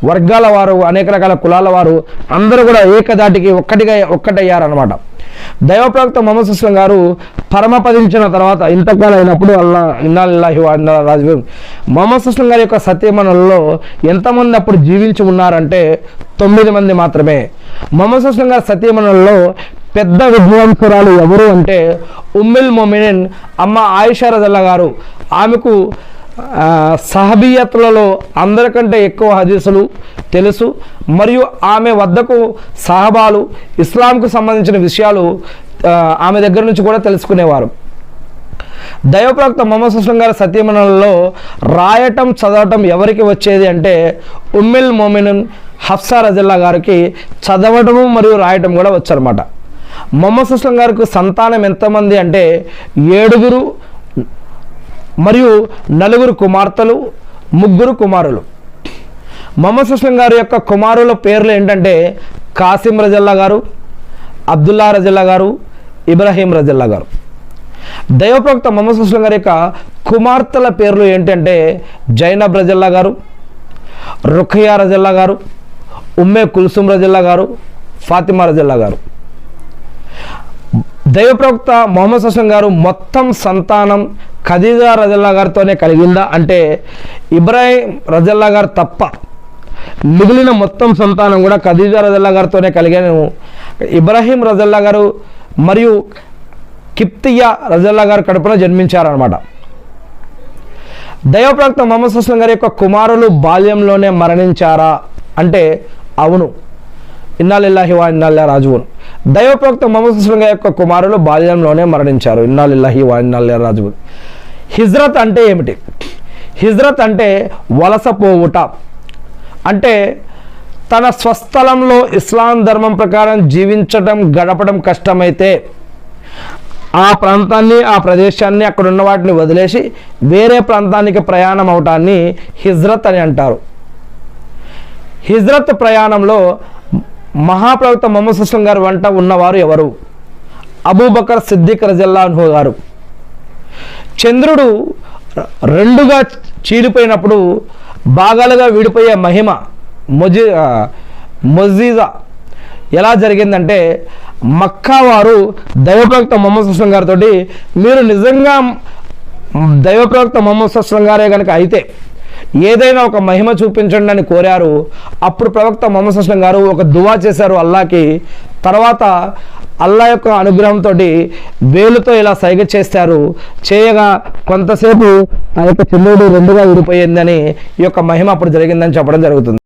వర్గాల వారు, అనేక రకాల కులాల వారు అందరూ కూడా ఏకదాటికి ఒక్కటయ్యారనమాట. దైవ ప్రవక్త మొహమ్మద్ సుస్లం గారు పరమపదించిన తర్వాత ఇంతకాలం అయినప్పుడు ఇన్నా లిల్లాహి వ ఇన్నా ఇలైహి రాజిఊన్ మొహమ్మద్ సుస్లం గారి యొక్క సత్యమణులలో ఎంతమంది అప్పుడు జీవించి ఉన్నారంటే 9 మంది మాత్రమే. మొహమ్మద్ సుస్లం గారి సత్యమణులలో పెద్ద విద్వాంసురాలు ఎవరు అంటే ఉమ్ముల్ మొమినిన్ అమ్మ ఆయిషా రజల్లా గారు. ఆమెకు సహబియత్లలో అందరికంటే ఎక్కువ హదీసులు తెలుసు, మరియు ఆమె వద్దకు సహబాలు ఇస్లాంకు సంబంధించిన విషయాలు ఆమె దగ్గర నుంచి కూడా తెలుసుకునేవారు. దైవప్రవక్త మొహమ్మద్ సుస్లం గారి సత్యమణులలో రాయటం చదవటం ఎవరికి వచ్చేది అంటే ఉమ్ముల్ మొమినిన్ హఫ్సా రజల్లా గారికి చదవటము మరియు రాయటం కూడా వచ్చనమాట. మొహమ్మద్ సుస్లం గారికి సంతానం ఎంతమంది అంటే 7 మరియు 4 కుమార్తెలు, 3 కుమారులు. మొహమ్మద్ సుస్లం గారి యొక్క కుమారుల పేర్లు ఏంటంటే కాసిం రజల్లా గారు, అబ్దుల్లా రజల్లా గారు, ఇబ్రాహీం రజల్లా గారు. దైవప్రవక్త మొహమ్మద్ సుస్లం గారి యొక్క కుమార్తెల పేర్లు ఏంటంటే జైనబ్ రజల్లా గారు, రుఖియా రజల్లా గారు, ఉమ్మే కుల్సుమ్ రజల్లా గారు, ఫాతిమా రజల్లా గారు. దైవప్రవక్త మొహమ్మద్ సుస్లం గారు మొత్తం సంతానం ఖదీజా రజల్లా గారితోనే కలిగిందా అంటే ఇబ్రాహీం రజల్లా గారు తప్ప మిగిలిన మొత్తం సంతానం కూడా ఖదీజా రజల్లా గారితోనే కలిగాను. ఇబ్రాహీం రజల్లా గారు మరియు కిప్తియా రజల్లా గారు కడుపున జన్మించారనమాట. దైవప్రవక్త మొహమ్మద్ సుస్లం గారి యొక్క కుమారులు బాల్యంలోనే మరణించారా అంటే అవును. ఇన్నా లిల్లాహి వ ఇన్నా ఇలైహి రాజిఊన్. దైవప్రవక్త మొహమ్మద్ సుస్లం గారి యొక్క కుమారులు బాల్యంలోనే మరణించారు. ఇన్నా లిల్లాహి వ ఇన్నా ఇలైహి రాజిఊన్. హిజ్రత్ అంటే ఏమిటి? హిజ్రత్ అంటే వలస పోవుట. అంటే తన స్వస్థలంలో ఇస్లాం ధర్మం ప్రకారం జీవించడం, గడపడం కష్టమైతే ఆ ప్రాంతాన్ని, ఆ ప్రదేశాన్ని, అక్కడ ఉన్న వాటిని వదిలేసి వేరే ప్రాంతానికి ప్రయాణం అవటాన్ని హిజ్రత్ అని అంటారు. హిజ్రత్ ప్రయాణంలో మహాప్రవక్త మొహమ్మద్ సుస్లం గారు వెంట ఉన్నవారు ఎవరు? అబూబకర్ సిద్దిక్ రజల్లాహు అన్హు గారు. చంద్రుడు 2గా చీలిపోయినప్పుడు భాగాలుగా విడిపోయే మహిమ మొజీజా ఎలా జరిగిందంటే మక్కా వారు దైవప్రవక్త మొహమ్మద్ సుస్లం గారితో మీరు నిజంగా దైవప్రవక్త మొహమ్మద్ సుస్లం గారే కనుక అయితే ఏదైనా ఒక మహిమ చూపించండి అని కోరారు. అప్పుడు ప్రవక్త మొహమ్మద్ సుస్లం గారు ఒక దువా చేశారు అల్లాకి. తర్వాత అల్లా యొక్క అనుగ్రహంతో వేలుతో ఇలా సైగ చేస్తారు. చేయగా కొంతసేపు ఆ యొక్క చంద్రుడు 2గా విడిపోయిందని ఈ యొక్క మహిమ అప్పుడు జరిగిందని చెప్పడం జరుగుతుంది.